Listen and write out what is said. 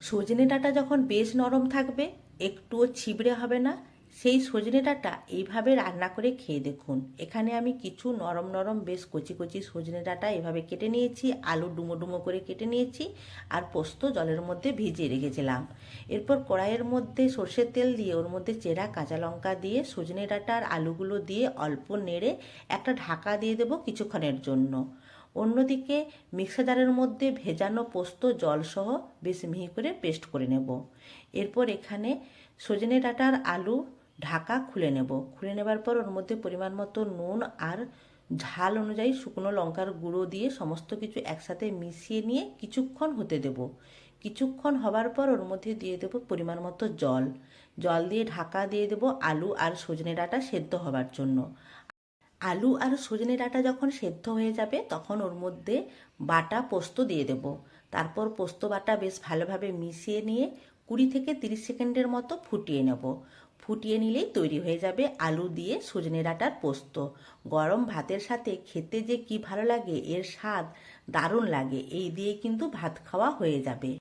সজনে ডাঁটা যখন বেশ নরম থাকবে, একটুও ছিবড়ে হবে না, সেই সজনে ডাঁটা এইভাবে রান্না করে খেয়ে দেখুন। এখানে আমি কিছু নরম নরম বেশ কচি কচি সজনে ডাঁটা এভাবে কেটে নিয়েছি, আলু ডুমো ডুমো করে কেটে নিয়েছি, আর পোস্ত জলের মধ্যে ভিজিয়ে রেখেছিলাম। এরপর কড়াইয়ের মধ্যে সর্ষের তেল দিয়ে ওর মধ্যে চেরা কাঁচা লঙ্কা দিয়ে সজনে ডাঁটা আর আলুগুলো দিয়ে অল্প নেড়ে একটা ঢাকা দিয়ে দেবো কিছুক্ষণের জন্য। অন্যদিকে মিক্সার জারের মধ্যে ভেজানো পোস্ত জলসহ বেশ মিহি করে পেস্ট করে নেব। এরপর এখানে সজনে ডাঁটার আলু ঢাকা খুলে নেব। খুলে নেবার পর ওর মধ্যে পরিমাণ মতো নুন আর ঝাল অনুযায়ী শুকনো লঙ্কার গুঁড়ো দিয়ে সমস্ত কিছু একসাথে মিশিয়ে নিয়ে কিছুক্ষণ হতে দেব। কিছুক্ষণ হবার পর ওর মধ্যে দিয়ে দেব পরিমাণ মতো জল। জল দিয়ে ঢাকা দিয়ে দেব আলু আর সজনে ডাঁটা সেদ্ধ হবার জন্য। আলু আর সজনে ডাঁটা যখন সেদ্ধ হয়ে যাবে তখন ওর মধ্যে বাটা পোস্ত দিয়ে দেব। তারপর পোস্ত বাটা বেশ ভালোভাবে মিশিয়ে নিয়ে 20 থেকে 30 সেকেন্ডের মতো ফুটিয়ে নেব। ফুটিয়ে নিলেই তৈরি হয়ে যাবে আলু দিয়ে সজনে ডাঁটার পোস্ত। গরম ভাতের সাথে খেতে যে কি ভালো লাগে, এর স্বাদ দারুণ লাগে। এই দিয়ে কিন্তু ভাত খাওয়া হয়ে যাবে।